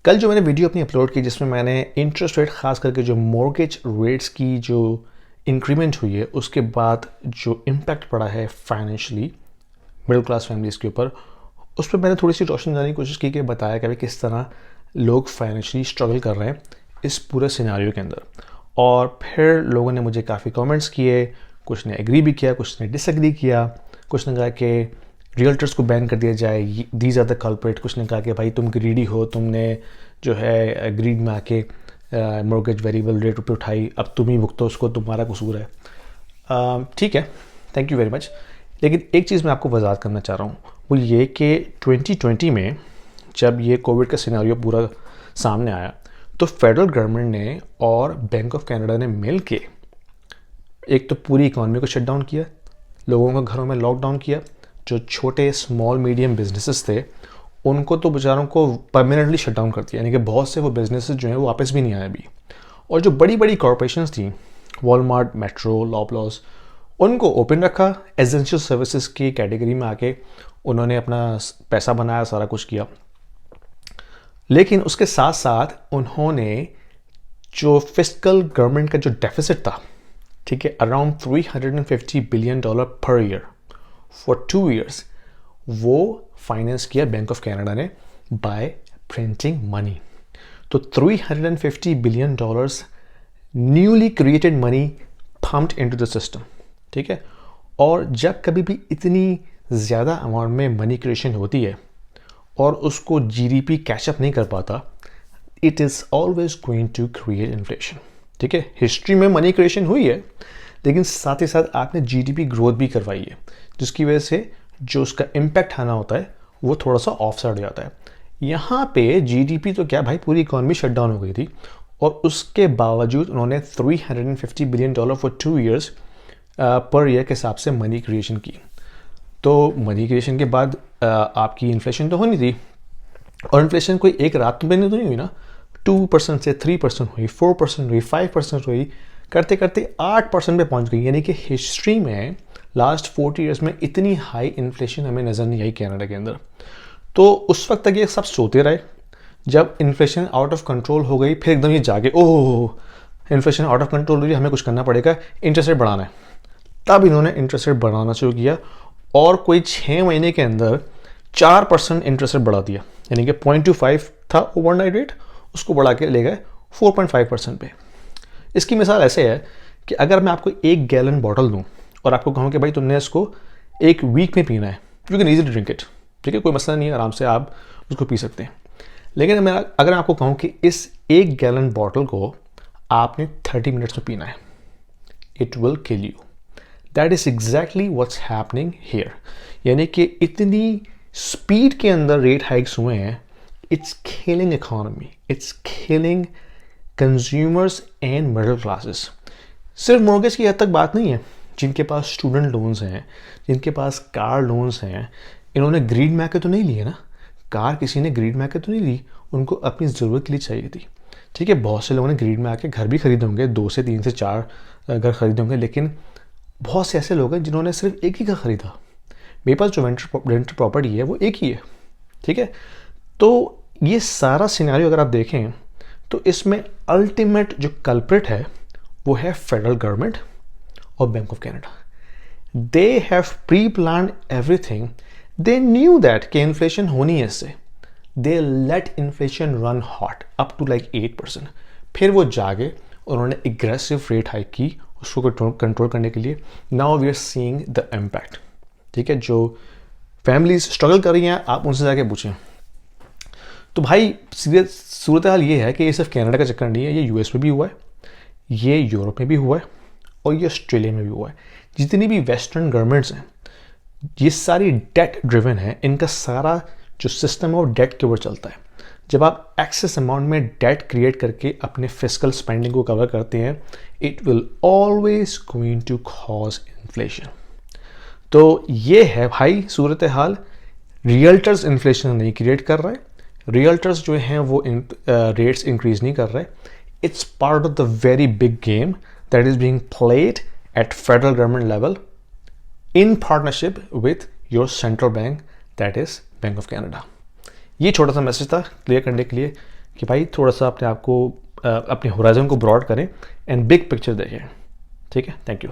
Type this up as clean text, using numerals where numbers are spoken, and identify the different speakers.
Speaker 1: कल जो मैंने वीडियो अपनी अपलोड की जिसमें मैंने इंटरेस्ट रेट ख़ास करके जो मॉर्गेज रेट्स की जो इंक्रीमेंट हुई है उसके बाद जो इम्पैक्ट पड़ा है फाइनेंशियली मिडिल क्लास फैमिलीज़ के ऊपर, उस पर मैंने थोड़ी सी रोशनी डालने की कोशिश की कि बताया कि भाई किस तरह लोग फाइनेंशियली स्ट्रगल कर रहे हैं इस पूरे सिनेरियो के अंदर। और फिर लोगों ने मुझे काफ़ी कमेंट्स किए, कुछ ने एग्री भी किया, कुछ ने डिसएग्री किया, कुछ ने कहा कि रियल्टर्स को बैन कर दिया जाए, दीज आर द कल्प्रेट। कुछ ने कहा कि भाई तुम ग्रीडी हो, तुमने जो है ग्रीड में आके मॉर्गेज वेरिएबल रेट पे उठाई, अब तुम ही भुगतो उसको, तुम्हारा कसूर है। ठीक है, थैंक यू वेरी मच। लेकिन एक चीज़ मैं आपको वजाहत करना चाह रहा हूँ, वो ये कि 2020 में जब ये कोविड का सिनेरियो पूरा सामने आया तो फेडरल गवर्नमेंट ने और बैंक ऑफ कनाडा ने मिल के एक तो पूरी इकॉनमी को शट डाउन किया, लोगों को घरों में लॉकडाउन किया। जो छोटे स्मॉल मीडियम बिजनेसेस थे उनको तो बेचारों को परमानेंटली शट डाउन कर दिया, यानी कि बहुत से वो बिजनेसेस जो हैं वो वापस भी नहीं आए अभी। और जो बड़ी बड़ी कॉरपोरेशंस थी, वॉलमार्ट, मेट्रो, लॉबलॉस, उनको ओपन रखा, एसेंशियल सर्विसेज की कैटेगरी में आके उन्होंने अपना पैसा बनाया, सारा कुछ किया। लेकिन उसके साथ साथ उन्होंने जो फिस्कल गवर्नमेंट का जो डेफिसिट था, ठीक है, around $350 billion per year for 2 years, वो फाइनेंस किया बैंक ऑफ कनाडा ने बाय प्रिंटिंग मनी। तो $350 billion newly created money pumped into the system, ठीक है। और जब कभी भी इतनी ज़्यादा अमाउंट में मनी क्रिएशन होती है और उसको जीडीपी कैचअप नहीं कर पाता, it is always going to create inflation, ठीक है। हिस्ट्री में मनी क्रिएशन हुई है, लेकिन साथ ही साथ आपने जीडीपी ग्रोथ भी करवाई है, जिसकी वजह से जो उसका इम्पैक्ट आना होता है वो थोड़ा सा ऑफ साइड हो जाता है। यहाँ पे जीडीपी तो क्या भाई, पूरी इकॉनमी शट डाउन हो गई थी और उसके बावजूद उन्होंने $350 billion for 2 years per year के हिसाब से मनी क्रिएशन की। तो मनी क्रिएशन के बाद आपकी इन्फ्लेशन तो होनी थी, और इन्फ्लेशन कोई एक रात में तो नहीं हुई ना। 2% से 3% हुई, 4% हुई, 5% हुई, करते करते 8% पे पहुंच गई। यानी कि हिस्ट्री में लास्ट 40 ईयर्स में इतनी हाई इन्फ्लेशन हमें नज़र नहीं आई कनाडा के अंदर। तो उस वक्त तक ये सब सोते रहे। जब इन्फ्लेशन आउट ऑफ कंट्रोल हो गई, फिर एकदम ये जागे, ओह इन्फ्लेशन आउट ऑफ कंट्रोल हो रही है, हमें कुछ करना पड़ेगा, इंटरेस्ट रेट बढ़ाना है। तब इन्होंने इंटरेस्ट रेट बढ़ाना शुरू किया और कोई 6 महीने के अंदर 4% इंटरेस्ट रेट बढ़ा दिया। यानी कि 0.25 था ओवरनाइट रेट, उसको बढ़ा के ले गए 4.5% पे। इसकी मिसाल ऐसे है कि अगर मैं आपको 1 गैलन बॉटल दूं और आपको कहूं कि भाई तुमने इसको 1 वीक में पीना है, you can easily drink it, ठीक है, कोई मसला नहीं है, आराम से आप उसको पी सकते हैं। लेकिन मैं अगर आपको कहूं कि इस 1 गैलन बॉटल को आपने 30 मिनट्स में पीना है, it will kill you. That is exactly what's happening here. यानी कि इतनी स्पीड के अंदर रेट हाइक्स हुए हैं, it's killing economy, it's killing consumers and middle classes. सिर्फ मॉर्गेज की हद तक बात नहीं है। जिनके पास स्टूडेंट लोन्स हैं, जिनके पास कार लोन्स हैं, इन्होंने ग्रीड में आके तो नहीं लिए ना। कार किसी ने ग्रीड में आके तो नहीं ली, उनको अपनी ज़रूरत के लिए चाहिए थी, ठीक है। बहुत से लोगों ने ग्रीड में आके घर भी खरीदे होंगे, 2 से 3 से 4 घर खरीदे होंगे, लेकिन बहुत से ऐसे लोग हैं जिन्होंने सिर्फ एक ही घर खरीदा। मेरे पास जो रेंटल प्रॉपर्टी है वो एक ही है, ठीक है। तो ये सारा सिनेरियो अगर आप देखें तो इसमें अल्टीमेट जो कल्प्रिट है वो है फेडरल गवर्नमेंट और bank of Canada. They have pre plan everything. They knew that कि इन्फ्लेशन होनी है इससे। They let inflation run hot up to like 8%। फिर वो जागे, उन्होंने एग्रेसिव रेट हाइक की उसको कंट्रोल करने के लिए। Now we are seeing the impact, ठीक है। जो फैमिलीज स्ट्रगल कर रही हैं, आप उनसे जाके पूछें। तो भाई सीधे सूरत हाल ये है कि ये सिर्फ कनाडा का चक्कर नहीं है, ये यूएस में भी हुआ है, ये यूरोप में भी हुआ है और ये ऑस्ट्रेलिया में भी हुआ है। जितनी भी वेस्टर्न गवर्नमेंट्स हैं ये सारी डेट ड्रिवन है। इनका सारा जो सिस्टम है वो डेट के ऊपर चलता है। जब आप एक्सेस अमाउंट में डेट क्रिएट करके अपने फिस्कल स्पेंडिंग को कवर करते हैं, it will always going to cause inflation. तो ये है भाई सूरत हाल। रियल्टर्स इन्फ्लेशन नहीं क्रिएट कर रहे, रियल्टर्स जो हैं वो रेट्स इंक्रीज नहीं कर रहे। It's part of the very big game that is being played at federal government level in partnership with your central bank, that is Bank of Canada. ये छोटा सा मैसेज था क्लियर करने के लिए कि भाई थोड़ा सा अपने आप को अपने होराइजन को ब्रॉड करें एंड बिग पिक्चर देखें। ठीक है, थैंक यू।